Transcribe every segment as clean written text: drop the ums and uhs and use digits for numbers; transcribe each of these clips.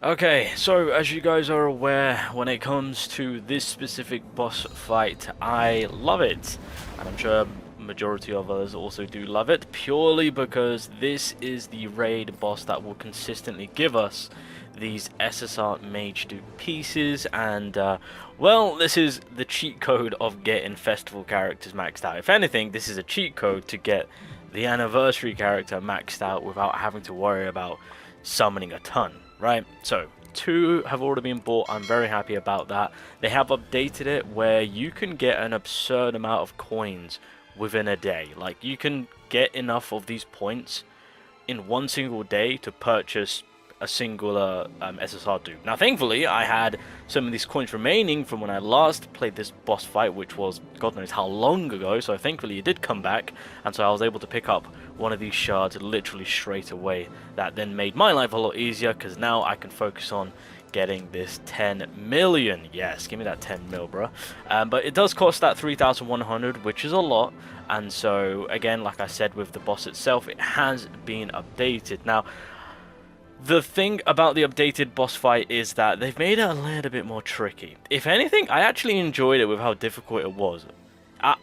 Okay, so as you guys are aware, when it comes to this specific boss fight, I love it. And I'm sure majority of others also do love it, purely because this is the raid boss that will consistently give us these SSR Mage Dupe pieces, and well, this is the cheat code of getting festival characters maxed out. If anything, this is a cheat code to get the anniversary character maxed out without having to worry about summoning a ton. Right, so 2 have already been bought. I'm very happy about that. They have updated it where you can get an absurd amount of coins within a day. Like, you can get enough of these points in one single day to purchase a singular SSR dupe. Now, thankfully, I had some of these coins remaining from when I last played this boss fight, which was God knows how long ago, so thankfully it did come back, and so I was able to pick up one of these shards literally straight away. That then made my life a lot easier, because now I can focus on getting this 10 million. Yes, give me that 10 mil, bro. But it does cost that 3,100, which is a lot, and so, again, like I said, with the boss itself, it has been updated. Now, the thing about the updated boss fight is that they've made it a little bit more tricky. If anything, I actually enjoyed it with how difficult it was.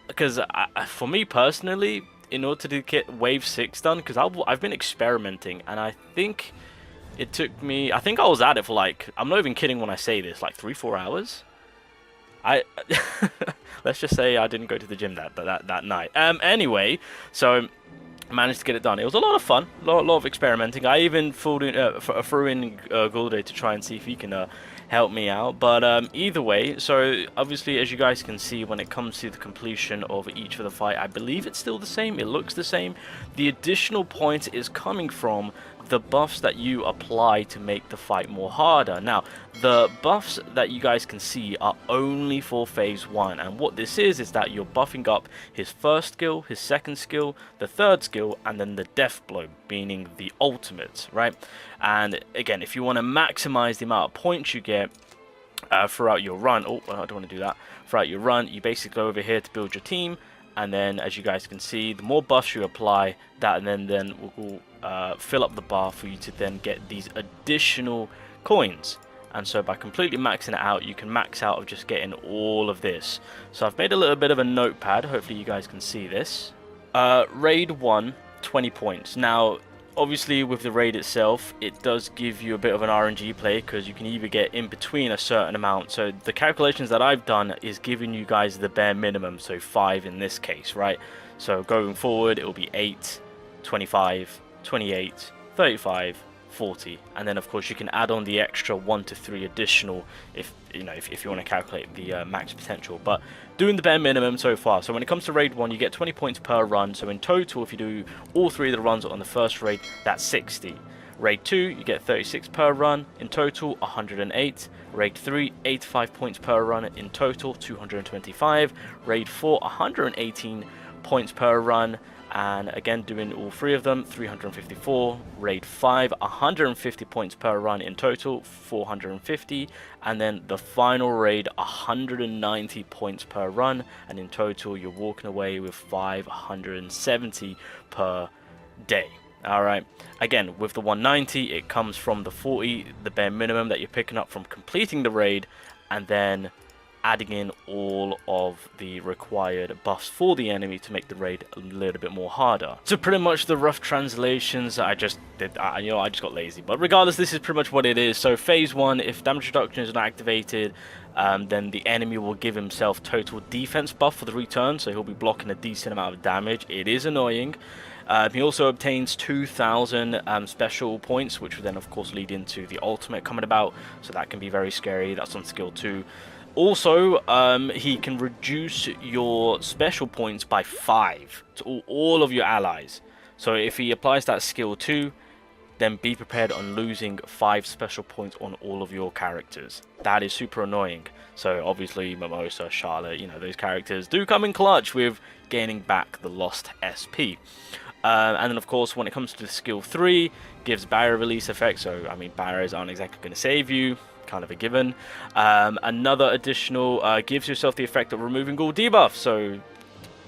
Because for me personally, in order to get Wave 6 done, because I've been experimenting, and I think it took me... I think I was at it for like... I'm not even kidding when I say this, like 3-4 hours? Let's just say I didn't go to the gym that night. Anyway, so... managed to get it done. It was a lot of fun, a lot of experimenting. I even threw in Gulday to try and see if he can help me out. But either way, so obviously, as you guys can see, when it comes to the completion of each of the fight, I believe it's still the same. It looks the same. The additional point is coming from the buffs that you apply to make the fight more harder. Now, the buffs that you guys can see are only for phase 1, and what this is that you're buffing up his first skill, his second skill, the third skill, and then the death blow, meaning the ultimate, right? And again, if you want to maximize the amount of points you get throughout your run, I don't want to do that, throughout your run, you basically go over here to build your team, and then as you guys can see, the more buffs you apply, that and then will fill up the bar for you to then get these additional coins. And so by completely maxing it out, you can max out of just getting all of this. So I've made a little bit of a notepad, hopefully you guys can see this. Raid 1, 20 points. Now, obviously with the raid itself, it does give you a bit of an RNG play, because you can either get in between a certain amount. So the calculations that I've done is giving you guys the bare minimum, so 5 in this case, right? So going forward, it will be 8, 25, 28, 35, 40, and then of course you can add on the extra 1 to 3 additional if you want to calculate the max potential, but doing the bare minimum so far. So when it comes to raid 1, you get 20 points per run, so in total, if you do all 3 of the runs on the first raid, that's 60. Raid 2, you get 36 per run, in total 108. Raid 3, 85 points per run, in total 225. Raid 4, 118 points per run, and again doing all 3 of them, 354. Raid 5, 150 points per run, in total 450, and then the final raid, 190 points per run, and in total you're walking away with 570 per day. Alright, again with the 190, it comes from the 40, the bare minimum that you're picking up from completing the raid, and then adding in all of the required buffs for the enemy to make the raid a little bit more harder. So pretty much the rough translations, I just got lazy. But regardless, this is pretty much what it is. So phase 1, if damage reduction is not activated, then the enemy will give himself total defense buff for the return, so he'll be blocking a decent amount of damage. It is annoying. He also obtains 2,000 special points, which will then of course lead into the ultimate coming about, so that can be very scary. That's on skill 2. Also, he can reduce your special points by 5 to all of your allies. So if he applies that skill 2, then be prepared on losing 5 special points on all of your characters. That is super annoying. So obviously Mimosa, Charlotte, those characters do come in clutch with gaining back the lost SP. And then of course when it comes to the skill 3, gives barrier release effect, so I mean barriers aren't exactly going to save you, kind of a given. Another additional gives yourself the effect of removing all debuffs, so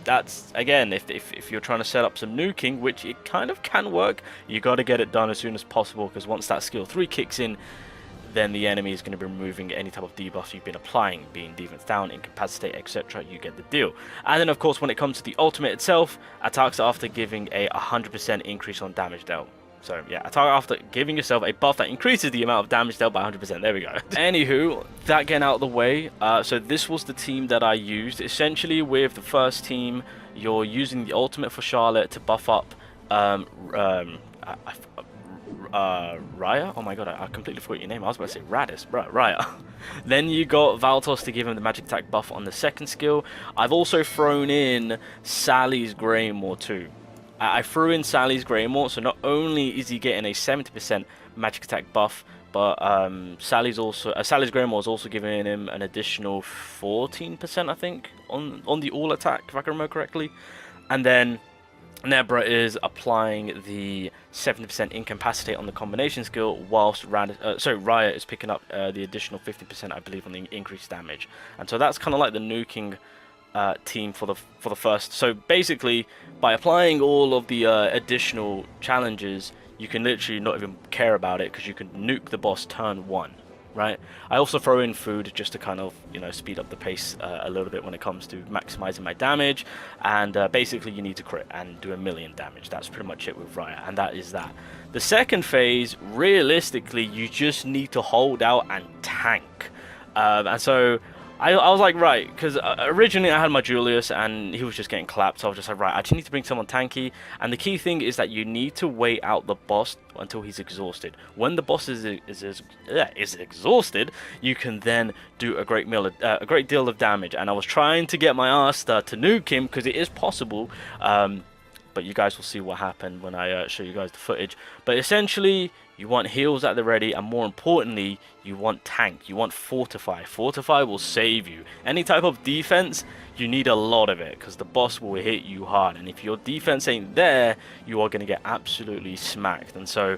that's again if you're trying to set up some nuking, which it kind of can work, you got to get it done as soon as possible, because once that skill 3 kicks in, then the enemy is going to be removing any type of debuff you've been applying, being defense down, incapacitate, etc. You get the deal. And then of course when it comes to the ultimate itself, attacks after giving a 100% increase on damage dealt. So yeah, attack after giving yourself a buff that increases the amount of damage dealt by 100%. There we go. Anywho, that getting out of the way, so this was the team that I used. Essentially with the first team, you're using the ultimate for Charlotte to buff up Raya. Oh my god, I completely forgot your name. I was about to say Radis, Raya. Then you got Valtos to give him the magic attack buff on the second skill. I've also thrown in Sally's Greymore too. I threw in Sally's Greymore, so not only is he getting a 70% magic attack buff, but Sally's Greymore is also giving him an additional 14%, I think, on the all attack, if I can remember correctly. And then Nebra is applying the 70% incapacitate on the combination skill, whilst Raya is picking up the additional 50%, I believe, on the increased damage. And so that's kind of like the nuking team for the first. So basically, by applying all of the additional challenges, you can literally not even care about it because you can nuke the boss turn 1, right? I also throw in food just to kind of, you know, speed up the pace a little bit when it comes to maximizing my damage. And basically you need to crit and do 1,000,000 damage. That's pretty much it with Raya, and that is that. The second phase, realistically, you just need to hold out and tank. And so I was like, right, because originally I had my Julius and he was just getting clapped, so I was just like, right, I just need to bring someone tanky. And the key thing is that you need to wait out the boss until he's exhausted. When the boss is exhausted, you can then do a great deal of damage. And I was trying to get my Asta to nuke him because it is possible, but you guys will see what happened when I show you guys the footage. But essentially, you want heals at the ready, and more importantly, you want tank. You want fortify. Fortify will save you. Any type of defense, you need a lot of it, because the boss will hit you hard. And if your defense ain't there, you are going to get absolutely smacked. And so,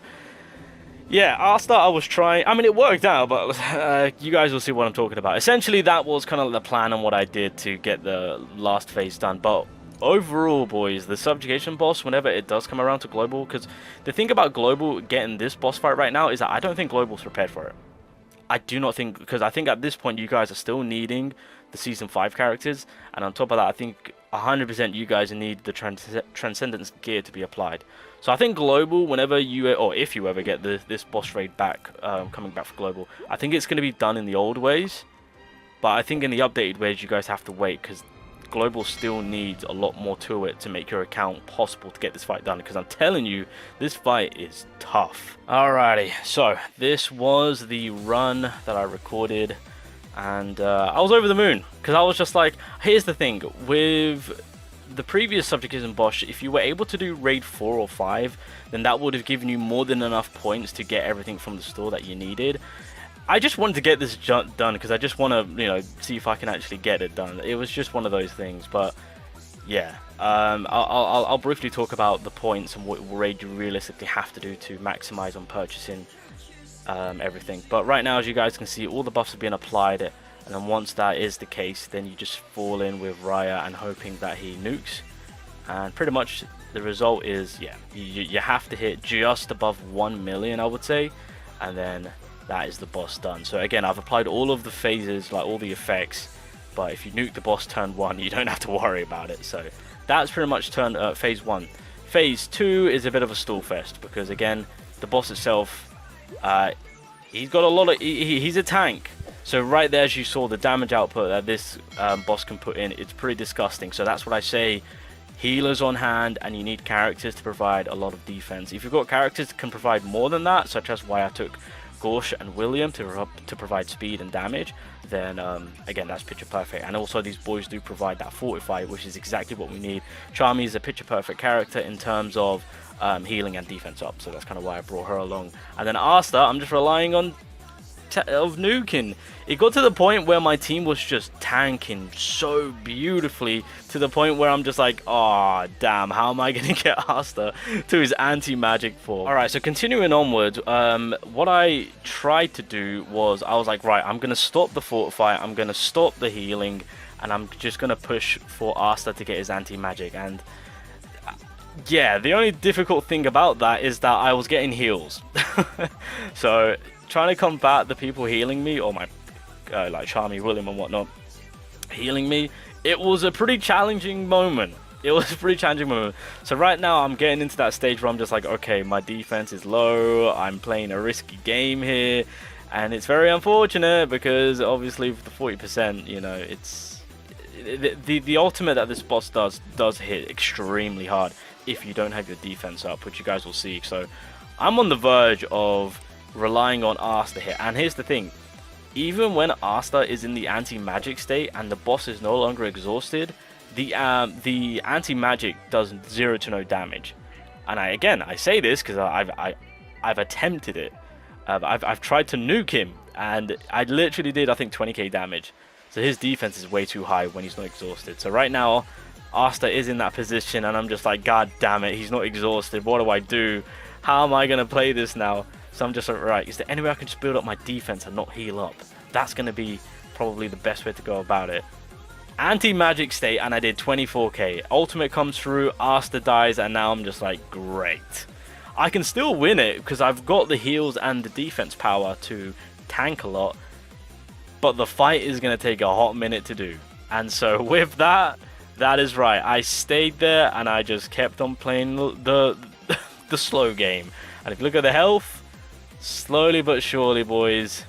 yeah, Asta, I was trying. I mean, it worked out, but you guys will see what I'm talking about. Essentially, that was kind of the plan and what I did to get the last phase done. But overall, boys, the subjugation boss, whenever it does come around to global, because the thing about global getting this boss fight right now is that I don't think global's prepared for it. I do not think, because I think at this point you guys are still needing the season 5 characters, and on top of that, I think 100% you guys need the transcendence gear to be applied. So I think global, whenever you, or if you ever get this boss raid back, coming back for global, I think it's going to be done in the old ways, but I think in the updated ways you guys have to wait, because global still needs a lot more to it to make your account possible to get this fight done, because I'm telling you, this fight is tough. Alrighty, so this was the run that I recorded, and I was over the moon, because I was just like, here's the thing, with the previous subjugation boss, if you were able to do raid 4 or 5, then that would have given you more than enough points to get everything from the store that you needed. I just wanted to get this done because I just want to, you know, see if I can actually get it done. It was just one of those things, but yeah, I'll briefly talk about the points and what raid you realistically have to do to maximize on purchasing everything. But right now, as you guys can see, all the buffs are being applied, and then once that is the case, then you just fall in with Raya and hoping that he nukes, and pretty much the result is, yeah, you have to hit just above 1 million, I would say, and then that is the boss done. So again, I've applied all of the phases, like all the effects, but if you nuke the boss turn 1, you don't have to worry about it. So that's pretty much phase 1. Phase 2 is a bit of a stall fest, because again, the boss itself, he's got a lot of, he's a tank. So right there, as you saw, the damage output that this boss can put in, it's pretty disgusting. So that's what I say, healers on hand, and you need characters to provide a lot of defense. If you've got characters that can provide more than that, such as why I took Gorsh and William to provide speed and damage, then again, that's picture perfect. And also these boys do provide that fortify, which is exactly what we need. Charmy is a picture perfect character in terms of healing and defense up, so that's kind of why I brought her along. And then Asta, I'm just relying on nuking. It got to the point where my team was just tanking so beautifully, to the point where I'm just like, oh damn, how am I gonna get Asta to his anti-magic form? Alright, so continuing onwards, what I tried to do was, I was like, right, I'm gonna stop the fortify, I'm gonna stop the healing, and I'm just gonna push for Asta to get his anti-magic. And yeah, the only difficult thing about that is that I was getting heals. So trying to combat the people healing me, or my like Charmy, William and whatnot healing me. It was a pretty challenging moment. It was a pretty challenging moment. So right now I'm getting into that stage where I'm just like, okay, my defense is low. I'm playing a risky game here, and it's very unfortunate because obviously with the 40%, you know, it's the ultimate that this boss does hit extremely hard if you don't have your defense up, which you guys will see. So I'm on the verge of relying on Asta here. And here's the thing, even when Asta is in the anti-magic state and the boss is no longer exhausted, the anti-magic does 0 to no damage. And I say this because I've attempted it. I've tried to nuke him, and I literally did, I think, 20k damage. So his defense is way too high when he's not exhausted. So right now Asta is in that position, and I'm just like, god damn it, he's not exhausted. What do I do? How am I gonna play this now? So I'm just like, right, is there any way I can just build up my defense and not heal up? That's gonna be probably the best way to go about it. Anti-magic state, and I did 24k. Ultimate comes through, Asta dies, and now I'm just like, great. I can still win it because I've got the heals and the defense power to tank a lot, but the fight is going to take a hot minute to do. And so with that, that is right. I stayed there and I just kept on playing the slow game. And if you look at the health, slowly but surely, boys,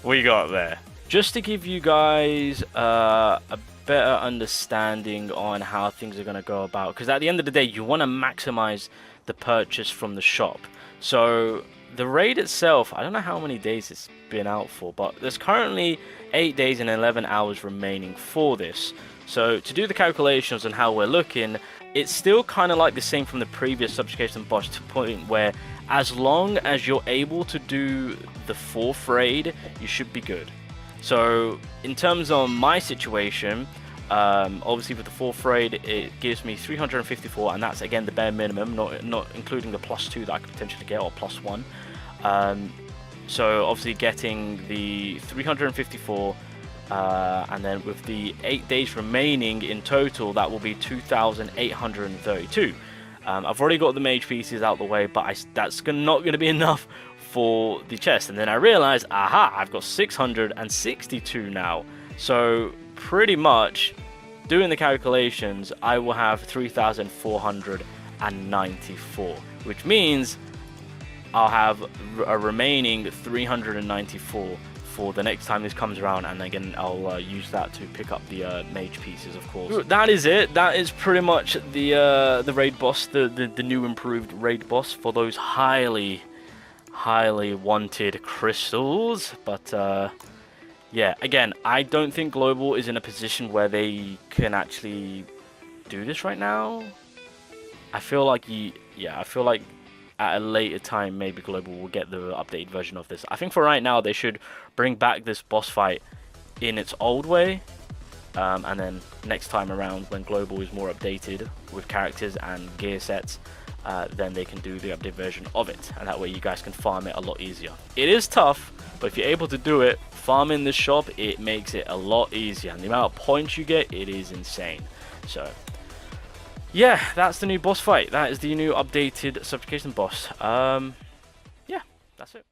we got there. Just to give you guys a better understanding on how things are going to go about, because at the end of the day, you want to maximize the purchase from the shop. So the raid itself, I don't know how many days it's been out for, but there's currently 8 days and 11 hours remaining for this. So to do the calculations on how we're looking, it's still kind of like the same from the previous subjugation boss, to point where as long as you're able to do the 4th raid, you should be good. So in terms of my situation, obviously with the 4th raid, it gives me 354, and that's again the bare minimum, not including the +2 that I could potentially get, or +1. So obviously getting the 354, and then with the 8 days remaining in total, that will be 2,832. I've already got the mage pieces out the way, but that's not going to be enough for the chest. And then I realized, aha, I've got 662 now. So pretty much doing the calculations, I will have 3,494, which means I'll have a remaining 394 for the next time this comes around, and again I'll use that to pick up the mage pieces, of course. That is it. That is pretty much the raid boss, the new improved raid boss for those highly wanted crystals. But yeah, again, I don't think Global is in a position where they can actually do this right now. I feel like I feel like at a later time maybe Global will get the updated version of this. I think for right now they should bring back this boss fight in its old way, and then next time around when Global is more updated with characters and gear sets, then they can do the updated version of it, and that way you guys can farm it a lot easier. It is tough, but if you're able to do it, farming this shop, it makes it a lot easier, and the amount of points you get, it is insane. So yeah, that's the new boss fight. That is the new updated subjugation boss. Yeah, that's it.